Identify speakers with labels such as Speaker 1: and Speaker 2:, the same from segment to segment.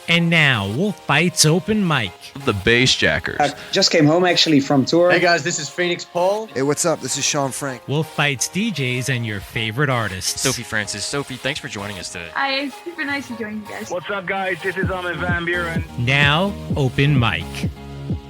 Speaker 1: And now, WolfBytes Open Mic.
Speaker 2: The Bass Jackers.
Speaker 3: I just came home actually from tour.
Speaker 4: Hey guys, this is Phoenix Paul.
Speaker 5: Hey, what's up? This is Sean Frank.
Speaker 1: WolfBytes DJs and your favorite artists.
Speaker 6: Sophie Francis. Sophie, thanks for joining us today.
Speaker 7: Hi, it's super nice to join you guys.
Speaker 8: What's up, guys? This is Ahmed Van Buren.
Speaker 1: Now, Open Mic.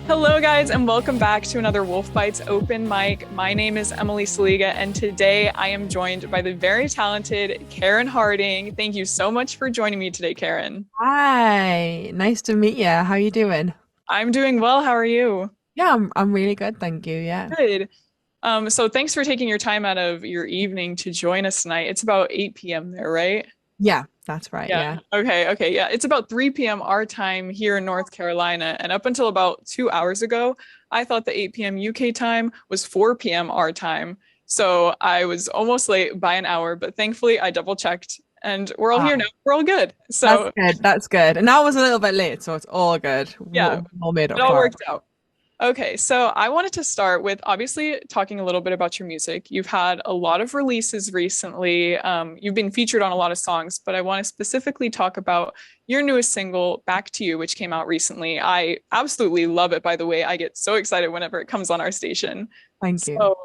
Speaker 9: Hello guys, and welcome back to another WolfBytes Open Mic. My name is Emily Saliga, and today I am joined by the very talented Karen Harding. Thank you so much for joining me today, Karen.
Speaker 10: Hi, nice to meet you. How are you doing?
Speaker 9: I'm doing well. How are you?
Speaker 10: Yeah, I'm really good, thank you. Yeah.
Speaker 9: Good. So thanks for taking your time out of your evening to join us tonight. It's about 8 p.m. there, right?
Speaker 10: Yeah, that's right. Yeah.
Speaker 9: Okay. Yeah. It's about 3 p.m. our time here in North Carolina. And up until about 2 hours ago, I thought the 8 p.m. UK time was 4 p.m. our time. So I was almost late by an hour, but thankfully I double checked and we're all here now. We're all good. So
Speaker 10: That's good. And I was a little bit late, so it's all good.
Speaker 9: Yeah.
Speaker 10: All made up.
Speaker 9: It all worked out. Okay, so I wanted to start with obviously talking a little bit about your music. You've had a lot of releases recently. You've been featured on a lot of songs, but I want to specifically talk about your newest single, Back to You, which came out recently. I absolutely love it, by the way. I get so excited whenever it comes on our station.
Speaker 10: Thank you.
Speaker 9: So,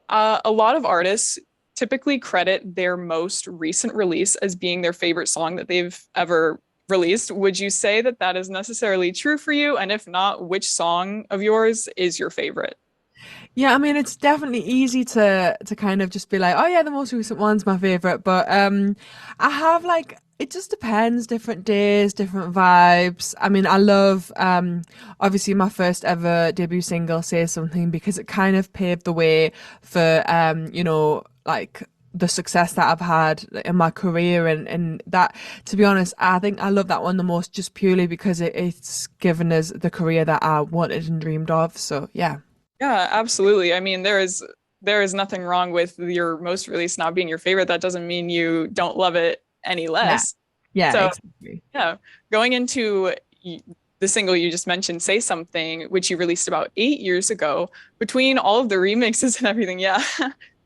Speaker 9: a lot of artists typically credit their most recent release as being their favorite song that they've ever released. Would you say that that is necessarily true for you? And if not, which song of yours is your favorite?
Speaker 10: Yeah, I mean, it's definitely easy to kind of just be like, oh yeah, the most recent one's my favorite. But I have like, it just depends, different days, different vibes. I mean, I love obviously my first ever debut single, Say Something, because it kind of paved the way for like the success that I've had in my career, and that, to be honest, I think I love that one the most just purely because it's given us the career that I wanted and dreamed of. So yeah.
Speaker 9: Yeah, absolutely. I mean, there is nothing wrong with your most release not being your favorite. That doesn't mean you don't love it any less.
Speaker 10: Yeah,
Speaker 9: so,
Speaker 10: exactly.
Speaker 9: Yeah, going into the single you just mentioned, Say Something, which you released about 8 years ago, between all of the remixes and everything, yeah.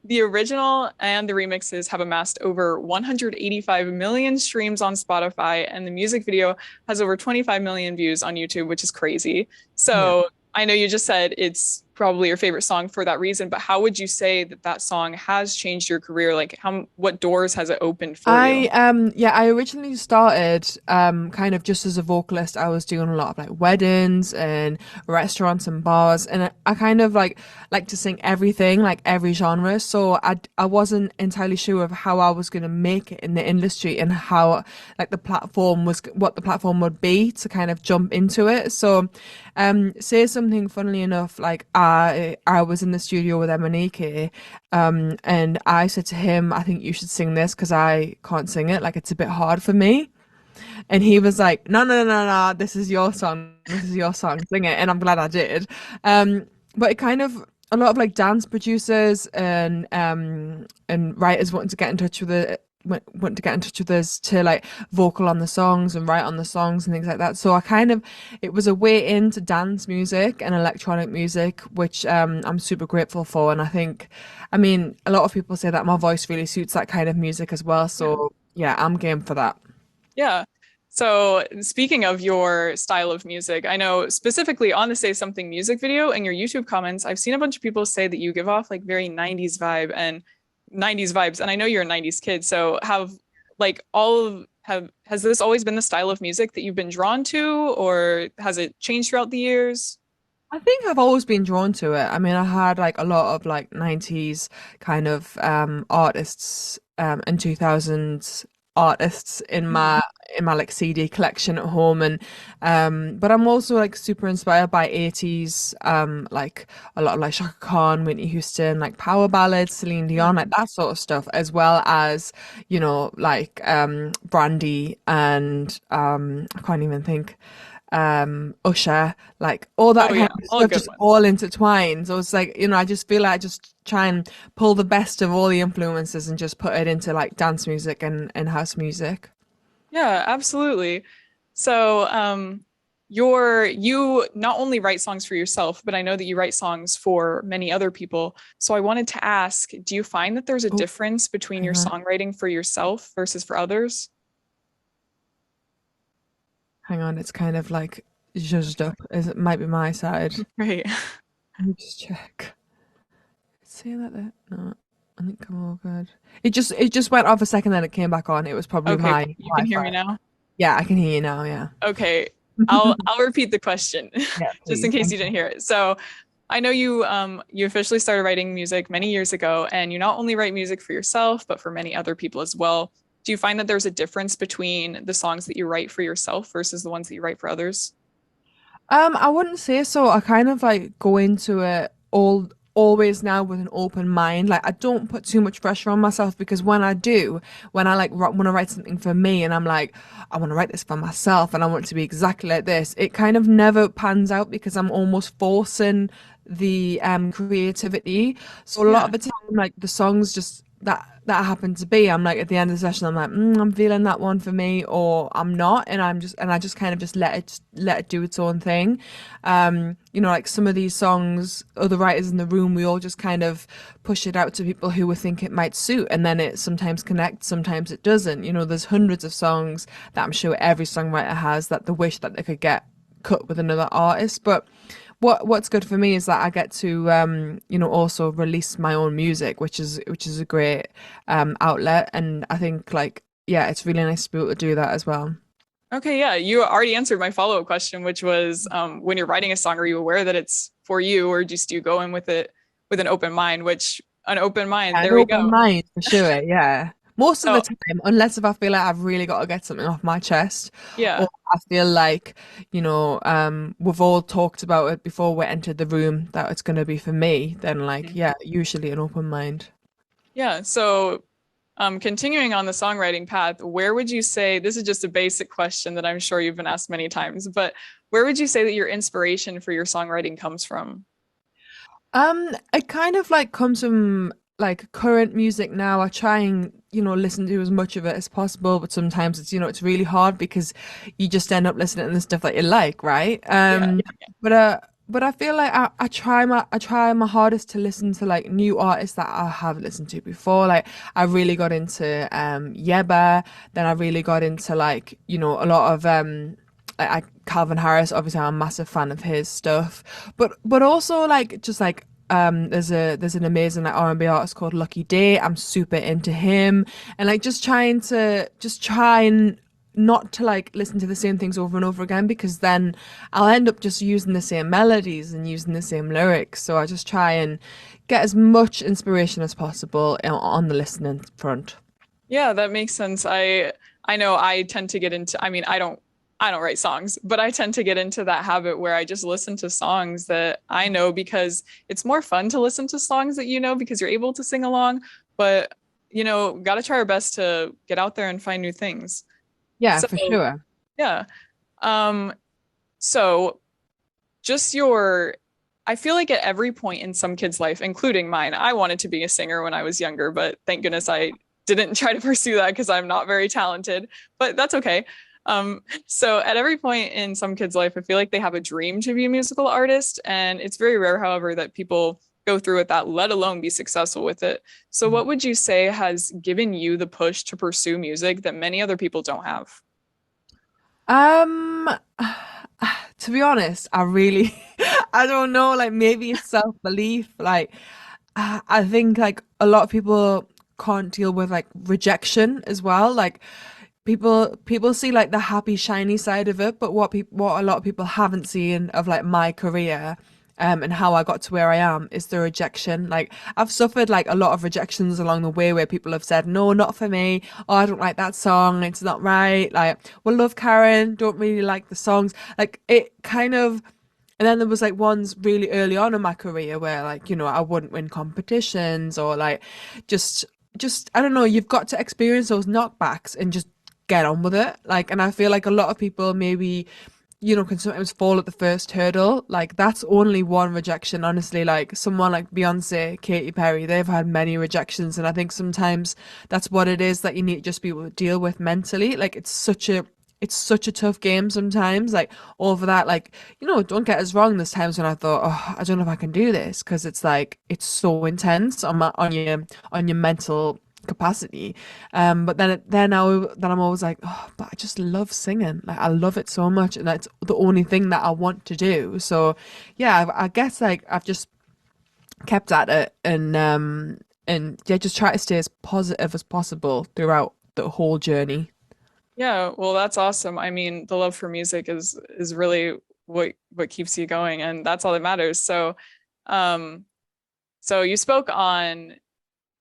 Speaker 9: The original and the remixes have amassed over 185 million streams on Spotify, and the music video has over 25 million views on YouTube, which is crazy. So I know you just said it's probably your favorite song for that reason, but how would you say that that song has changed your career? Like, what doors has it opened for you?
Speaker 10: I originally started kind of just as a vocalist. I was doing a lot of like weddings and restaurants and bars, and I kind of like to sing everything, like every genre. So I wasn't entirely sure of how I was going to make it in the industry and how like what the platform would be to kind of jump into it. So Say Something, funnily enough, like I was in the studio with Emanike, and I said to him, I think you should sing this because I can't sing it, like it's a bit hard for me. And he was like, no, this is your song, sing it. And I'm glad I did. But it kind of, a lot of like dance producers and writers wanting to get in touch with us to like vocal on the songs and write on the songs and things like that. So it was a way into dance music and electronic music, which I'm super grateful for. And I mean, a lot of people say that my voice really suits that kind of music as well. So yeah, I'm game for that.
Speaker 9: Yeah. So speaking of your style of music, I know specifically on the Say Something music video and your YouTube comments, I've seen a bunch of people say that you give off like very 90s vibes, and I know you're a 90s kid, so has this always been the style of music that you've been drawn to, or has it changed throughout the years?
Speaker 10: I think I've always been drawn to it. I mean, I had like a lot of like 90s kind of artists and 2000s artists in my like CD collection at home, and but I'm also like super inspired by 80s like a lot of like Shaka Khan, Whitney Houston, like power ballads, Celine Dion, like that sort of stuff, as well as like Brandy and I can't even think Usher, like all that kind of stuff, just all intertwined. So it's like, I just feel like I just try and pull the best of all the influences and just put it into like dance music and house music.
Speaker 9: Yeah, absolutely. So you not only write songs for yourself, but I know that you write songs for many other people. So I wanted to ask, do you find that there's a difference between your songwriting for yourself versus for others?
Speaker 10: Hang on, it's kind of like zhuzhed up. It might be my side.
Speaker 9: Right.
Speaker 10: Let me just check. Say that there. No, I think I'm all good. It just went off a second, then it came back on. It was probably
Speaker 9: Okay,
Speaker 10: my
Speaker 9: you can hear me
Speaker 10: Wi-Fi.
Speaker 9: now?
Speaker 10: Yeah, I can hear you now. Yeah.
Speaker 9: Okay. I'll repeat the question
Speaker 10: Yeah,
Speaker 9: just in
Speaker 10: please.
Speaker 9: case you didn't hear it. So I know you officially started writing music many years ago, and you not only write music for yourself, but for many other people as well. Do you find that there's a difference between the songs that you write for yourself versus the ones that you write for others?
Speaker 10: I wouldn't say so. I kind of like go into it always now with an open mind. Like I don't put too much pressure on myself because when I do, when I like want to write something for me and I'm like, I want to write this for myself and I want it to be exactly like this, it kind of never pans out because I'm almost forcing the creativity. So a lot
Speaker 9: Yeah.
Speaker 10: of the time, like the songs just that happen to be, I'm like at the end of the session, I'm like, I'm feeling that one for me, or I'm not, and I just kind of just let it do its own thing. Like some of these songs, other writers in the room, we all just kind of push it out to people who we think it might suit, and then it sometimes connects, sometimes it doesn't. There's hundreds of songs that I'm sure every songwriter has that they wish that they could get cut with another artist, but what's good for me is that I get to also release my own music, which is a great outlet, and I think like yeah, it's really nice to be able to do that as well.
Speaker 9: Okay, yeah, you already answered my follow-up question, which was when you're writing a song, are you aware that it's for you, or just do you go in with it with an open mind? Which an open mind,
Speaker 10: An
Speaker 9: there we
Speaker 10: open
Speaker 9: go.
Speaker 10: mind for sure, yeah. Most of the
Speaker 9: So
Speaker 10: time, unless if I feel like I've really got to get something off my chest,
Speaker 9: yeah.
Speaker 10: or I feel like, we've all talked about it before we entered the room that it's going to be for me, then like,
Speaker 9: Mhm.
Speaker 10: yeah, usually an open mind.
Speaker 9: Yeah. So continuing on the songwriting path, where would you say, this is just a basic question that I'm sure you've been asked many times, but where would you say that your inspiration for your songwriting comes from?
Speaker 10: It kind of like comes from like current music now. I try and, listen to as much of it as possible, but sometimes it's really hard because you just end up listening to the stuff that you like, right?
Speaker 9: Yeah.
Speaker 10: But I feel like I try my hardest to listen to like new artists that I haven't listened to before. Like I really got into Yeba, then I really got into like, a lot of Calvin Harris. Obviously I'm a massive fan of his stuff. But also like just like there's an amazing like R&B artist called Lucky Day. I'm super into him, and like just try and not to like listen to the same things over and over again because then I'll end up just using the same melodies and using the same lyrics. So I just try and get as much inspiration as possible on the listening front.
Speaker 9: Yeah, that makes sense. I know I tend to get into, I mean, I don't write songs, but I tend to get into that habit where I just listen to songs that I know because it's more fun to listen to songs that you know because you're able to sing along, but got to try our best to get out there and find new things.
Speaker 10: Yeah,
Speaker 9: So,
Speaker 10: for sure.
Speaker 9: yeah. Um so just your I feel like at every point in some kid's life, including mine, I wanted to be a singer when I was younger, but thank goodness I didn't try to pursue that because I'm not very talented, but that's okay. So at every point in some kid's life, I feel like they have a dream to be a musical artist, and it's very rare, however, that people go through with that, let alone be successful with it. So what would you say has given you the push to pursue music that many other people don't have?
Speaker 10: Um, to be honest, I really, I don't know, like maybe it's self-belief. Like, I think like a lot of people can't deal with like rejection as well. Like, people see like the happy shiny side of it, but what a lot of people haven't seen of like my career and how I got to where I am is the rejection. Like I've suffered like a lot of rejections along the way where people have said no, not for me, oh I don't like that song, it's not right, like well love Karen, don't really like the songs, like it kind of. And then there was like ones really early on in my career where like, I wouldn't win competitions or like just I don't know, you've got to experience those knockbacks and just get on with it. Like, and I feel like a lot of people maybe, can sometimes fall at the first hurdle. Like that's only one rejection, honestly. Like someone like Beyonce, Katy Perry, they've had many rejections. And I think sometimes that's what it is that you need to just be able to deal with mentally. Like it's such a tough game sometimes, like over that, like, don't get us wrong. There's times when I thought, oh, I don't know if I can do this because it's like, it's so intense on your mental, capacity. But then I'm always like, oh, but I just love singing. Like I love it so much, and that's the only thing that I want to do. So yeah, I guess like I've just kept at it, and yeah, just try to stay as positive as possible throughout the whole journey.
Speaker 9: Yeah, well, that's awesome. I mean, the love for music is really what keeps you going, and that's all that matters. So, so you spoke on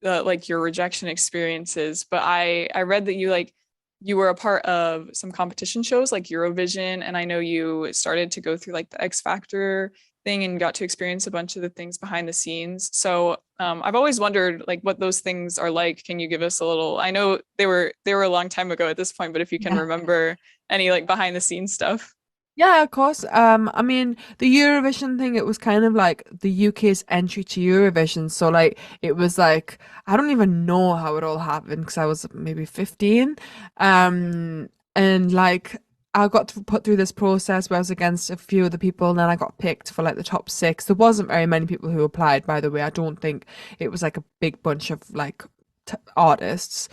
Speaker 9: like your rejection experiences, but I read that you were a part of some competition shows like Eurovision, and I know you started to go through like the X Factor thing and got to experience a bunch of the things behind the scenes. So I've always wondered like what those things are like. Can you give us a little? I know they were a long time ago at this point, but if you can remember any like behind the scenes stuff.
Speaker 10: Yeah, of course. I mean, the Eurovision thing, it was kind of like the UK's entry to Eurovision. So like it was like I don't even know how it all happened because I was maybe 15. And like I got put through this process where I was against a few other people, and then I got picked for like the top six. There wasn't very many people who applied, by the way. I don't think it was like a big bunch of like artists.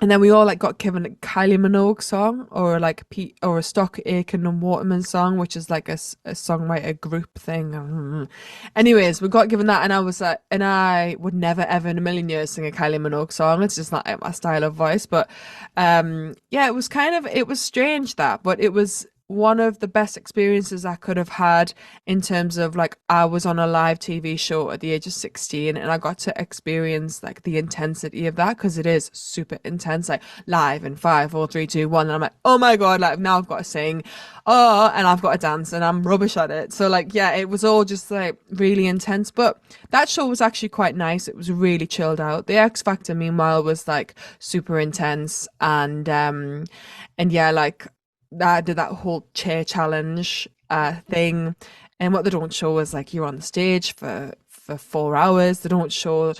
Speaker 10: And then we all like got given a Kylie Minogue song, or like or a Stock Aitken and Waterman song, which is like a songwriter group thing. Anyways, we got given that, and I was like, and I would never ever in a million years sing a Kylie Minogue song. It's just not my style of voice. But yeah, it was strange that, but it was one of the best experiences I could have had in terms of like I was on a live TV show at the age of 16, and I got to experience like the intensity of that, because it is super intense, like live in 5, 4, 3, 2, 1, and I'm like, oh my god, like now I've got to sing, and I've got to dance, and I'm rubbish at it. So like yeah, it was all just like really intense, but that show was actually quite nice. It was really chilled out. The X Factor meanwhile was like super intense, and yeah, like I did that whole chair challenge thing, and what they don't show is like you're on the stage for 4 hours. They don't show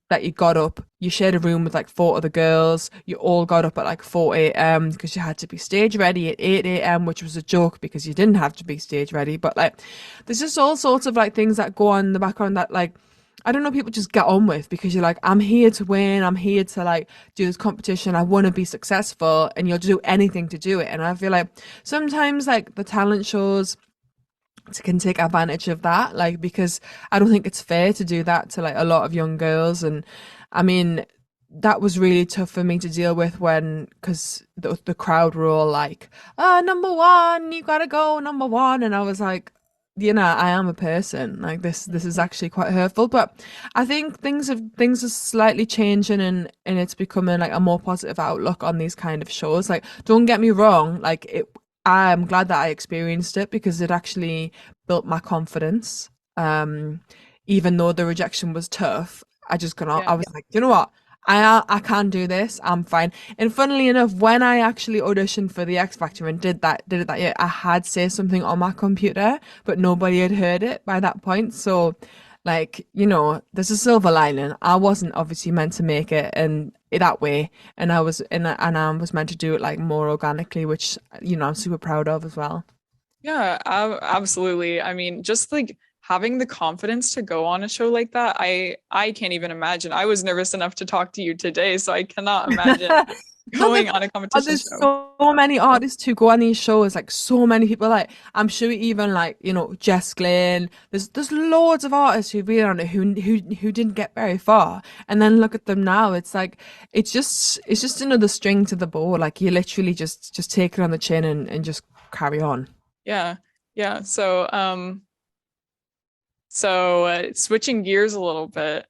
Speaker 10: that you got up. You shared a room with like 4 other girls. You all got up at like 4 a.m. because you had to be stage ready at 8 a.m., which was a joke because you didn't have to be stage ready. But like, there's just all sorts of like things that go on in the background that like I don't know, people just get on with, because you're like, I'm here to win, I'm here to like do this competition, I want to be successful, and you'll do anything to do it. And I feel like sometimes like the talent shows can take advantage of that, like, because I don't think it's fair to do that to like a lot of young girls. And I mean, that was really tough for me to deal with because the crowd were all like, oh, number one, you gotta go number one, and I was like, you know, I am a person, like this is actually quite hurtful. But I think things are slightly changing, and it's becoming like a more positive outlook on these kind of shows. Like, don't get me wrong, like I'm glad that I experienced it, because it actually built my confidence. Even though the rejection was tough, I was like, you know what, I can do this. I'm fine. And funnily enough, when I actually auditioned for the X Factor and did it that year, I had Say Something on my computer, but nobody had heard it by that point. So, like, you know, there's a silver lining. I wasn't obviously meant to make it and that way, and I was meant to do it like more organically, which, you know, I'm super proud of as well.
Speaker 9: Yeah, absolutely. I mean, just like having the confidence to go on a show like that, I can't even imagine. I was nervous enough to talk to you today, so I cannot imagine going on a competition
Speaker 10: there's
Speaker 9: show.
Speaker 10: so many artists who go on these shows, like so many people, like I'm sure even like, you know, Jess Glynn, there's loads of artists who've been on it who didn't get very far, and then look at them now. It's like it's just another string to the bow. Like you literally just take it on the chin and just carry on.
Speaker 9: Yeah. So switching gears a little bit,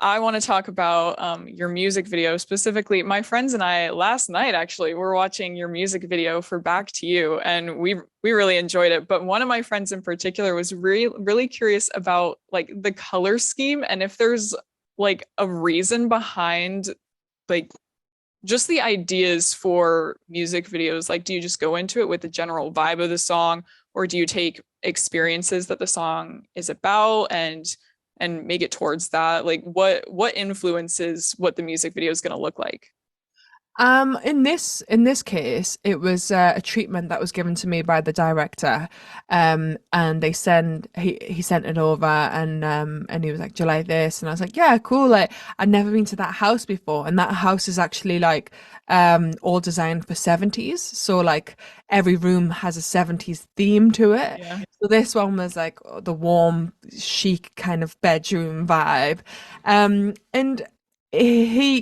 Speaker 9: I want to talk about your music video specifically. My friends and I last night actually were watching your music video for Back to You, and we really enjoyed it. But one of my friends in particular was really curious about like the color scheme, and if there's like a reason behind like just the ideas for music videos. Like, do you just go into it with the general vibe of the song, or do you take experiences that the song is about and make it towards that? Like what influences what the music video is going to look like?
Speaker 10: In this case, it was a treatment that was given to me by the director, and he sent it over, and he was like, "Do you like this?" And I was like, "Yeah, cool." Like I'd never been to that house before, and that house is actually like all designed for 70s, so like every room has a 70s theme to it.
Speaker 9: Yeah.
Speaker 10: So this one was like the warm, chic kind of bedroom vibe, and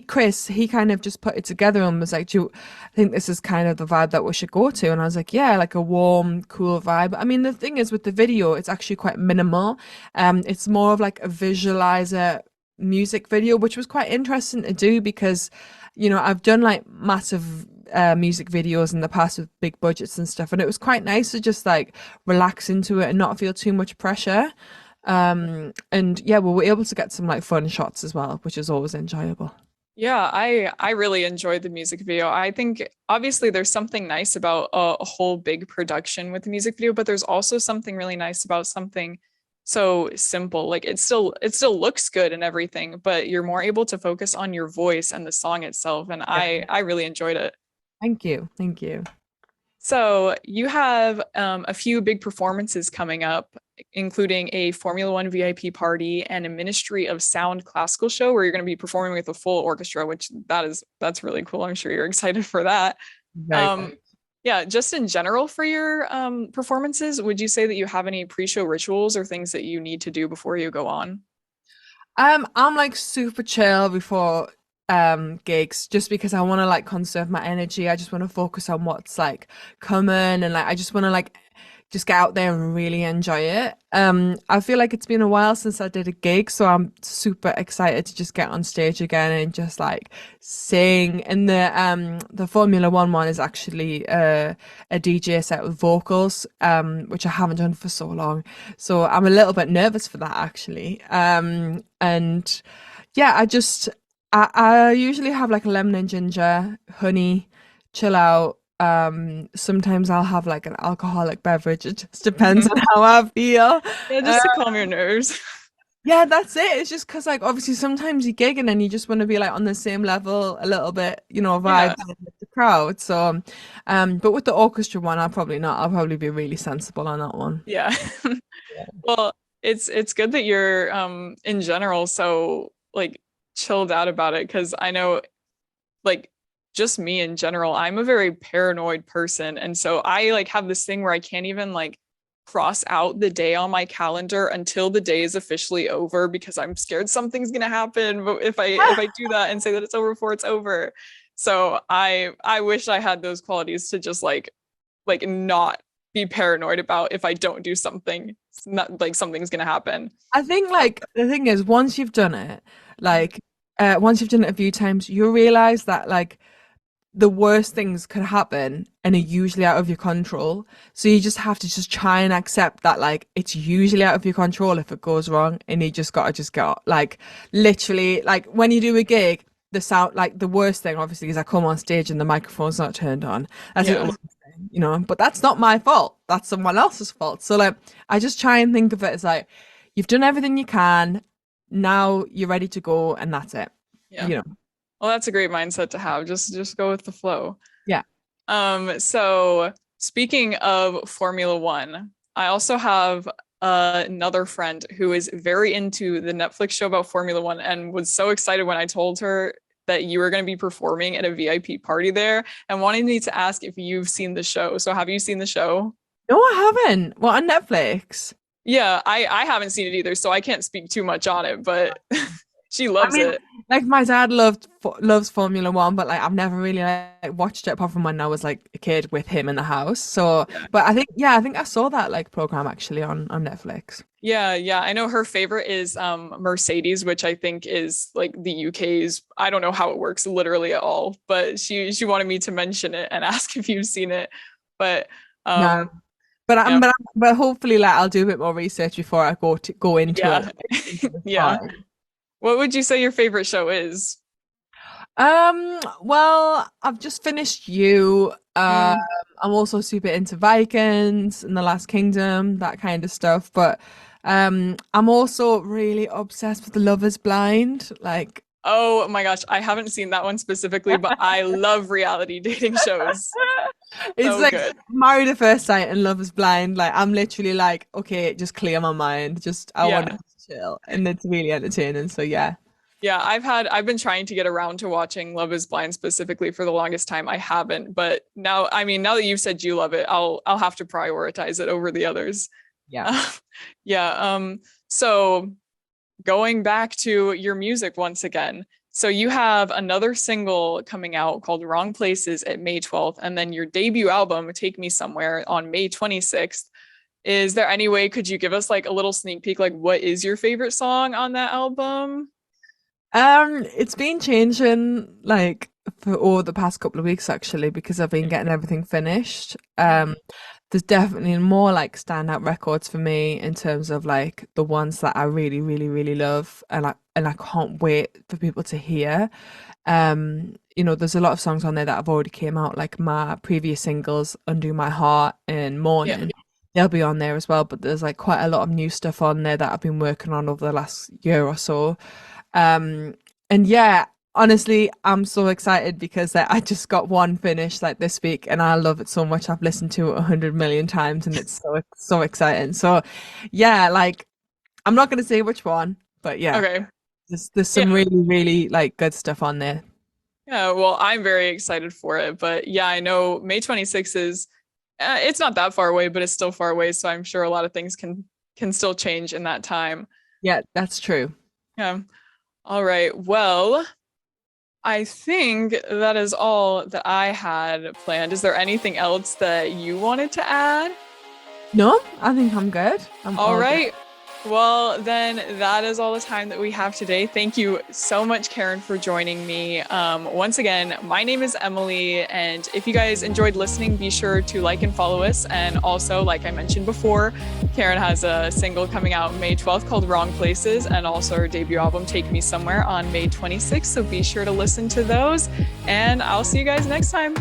Speaker 10: Chris, he kind of just put it together and was like, "Do you think this is kind of the vibe that we should go to?" And I was like, "Yeah, like a warm, cool vibe." I mean, the thing is with the video, it's actually quite minimal. It's more of like a visualizer music video, which was quite interesting to do because, I've done like massive music videos in the past with big budgets and stuff, and it was quite nice to just like relax into it and not feel too much pressure. And yeah, we were able to get some like fun shots as well, which is always enjoyable.
Speaker 9: Yeah, I really enjoyed the music video. I think obviously there's something nice about a whole big production with the music video, but there's also something really nice about something so simple. Like it still looks good and everything, but you're more able to focus on your voice and the song itself. And I really enjoyed it.
Speaker 10: Thank you. Thank you.
Speaker 9: So you have a few big performances coming up, including a Formula One VIP party and a Ministry of Sound classical show where you're going to be performing with a full orchestra, which that's really cool. I'm sure you're excited for that.
Speaker 10: Very
Speaker 9: Yeah, just in general for your performances, would you say that you have any pre-show rituals or things that you need to do before you go on?
Speaker 10: I'm like super chill before gigs just because I want to like conserve my energy. I just want to focus on what's like coming, and like I just want to like just get out there and really enjoy it. I feel like it's been a while since I did a gig, so I'm super excited to just get on stage again and just like sing. And the Formula one is actually a DJ set with vocals, which I haven't done for so long. So I'm a little bit nervous for that actually. And yeah, I usually have like a lemon and ginger, honey, chill out. Sometimes I'll have like an alcoholic beverage. It just depends on how I feel.
Speaker 9: Yeah, just to calm your nerves.
Speaker 10: Yeah, that's it. It's just because like obviously sometimes you gig and then you just want to be like on the same level a little bit, vibe with the crowd. So, but with the orchestra one, I'll probably not. I'll probably be really sensible on that one.
Speaker 9: Yeah. Well, it's good that you're in general so like chilled out about it, because I know like just me in general, I'm a very paranoid person, and so I like have this thing where I can't even like cross out the day on my calendar until the day is officially over because I'm scared something's gonna happen. But if I do that and say that it's over before it's over, so I wish I had those qualities to just like not be paranoid about if I don't do something, it's not like something's gonna happen.
Speaker 10: I think like the thing is once you've done it, like once you've done it a few times, you realize that like the worst things could happen and are usually out of your control. So you just have to just try and accept that like it's usually out of your control if it goes wrong, and you just gotta just go like literally like when you do a gig, the sound like the worst thing obviously is I come on stage and the microphone's not turned on. That's the worst thing, but that's not my fault. That's someone else's fault. So like I just try and think of it as like you've done everything you can, now you're ready to go, and that's it.
Speaker 9: Yeah. Well, that's a great mindset to have. Just go with the flow.
Speaker 10: Yeah.
Speaker 9: So speaking of Formula One, I also have another friend who is very into the Netflix show about Formula One and was so excited when I told her that you were going to be performing at a VIP party there, and wanted me to ask if you've seen the show. So have you seen the show?
Speaker 10: No, I haven't. What, on Netflix?
Speaker 9: Yeah, I haven't seen it either, so I can't speak too much on it, but she loves it.
Speaker 10: Like my dad loves Formula One, but like I've never really like watched it apart from when I was like a kid with him in the house. So, but I think I saw that like program actually on Netflix.
Speaker 9: Yeah. I know her favorite is Mercedes, which I think is like the UK's. I don't know how it works literally at all, but she wanted me to mention it and ask if you've seen it. But
Speaker 10: no. But hopefully like I'll do a bit more research before I go into it.
Speaker 9: Yeah. What would you say your favorite show is?
Speaker 10: Well, I've just finished You. I'm also super into Vikings and The Last Kingdom, that kind of stuff. But I'm also really obsessed with Love Is Blind. Like
Speaker 9: Oh my gosh, I haven't seen that one specifically, but I love reality dating shows.
Speaker 10: It's
Speaker 9: So
Speaker 10: like
Speaker 9: good.
Speaker 10: Married at First Sight and Love is Blind. Like I'm literally like, okay, just clear my mind. Just I want
Speaker 9: Yeah.
Speaker 10: to chill, and it's really entertaining. So yeah.
Speaker 9: Yeah, I've been trying to get around to watching Love is Blind specifically for the longest time. I haven't, but now, I mean, now that you've said you love it, I'll have to prioritize it over the others.
Speaker 10: Yeah.
Speaker 9: Yeah. So going back to your music once again. So you have another single coming out called Wrong Places at May 12th, and then your debut album, Take Me Somewhere, on May 26th. Is there any way, could you give us like a little sneak peek? Like, what is your favorite song on that album?
Speaker 10: It's been changing like for over the past couple of weeks actually because I've been getting everything finished. There's definitely more like standout records for me in terms of like the ones that I really, really, really love and I can't wait for people to hear. There's a lot of songs on there that have already came out, like my previous singles, Undo My Heart and Morning.
Speaker 9: Yeah.
Speaker 10: They'll be on there as well, but there's like quite a lot of new stuff on there that I've been working on over the last year or so. And yeah, honestly, I'm so excited because I just got one finished like this week and I love it so much. I've listened to it 100 million times and it's so exciting. So yeah, like I'm not going to say which one, but yeah,
Speaker 9: Okay.
Speaker 10: there's some really, really like good stuff on there.
Speaker 9: Yeah, well, I'm very excited for it, but yeah, I know May 26th is it's not that far away, but it's still far away, so I'm sure a lot of things can still change in that time.
Speaker 10: Yeah, that's true.
Speaker 9: Yeah. All right. Well, I think that is all that I had planned. Is there anything else that you wanted to add?
Speaker 10: No, I think I'm good.
Speaker 9: All right. Well, then that is all the time that we have today. Thank you so much, Karen, for joining me. Once again, my name is Emily, and if you guys enjoyed listening, be sure to like and follow us. And also, like I mentioned before, Karen has a single coming out May 12th called Wrong Places, and also her debut album, Take Me Somewhere, on May 26th. So be sure to listen to those, and I'll see you guys next time.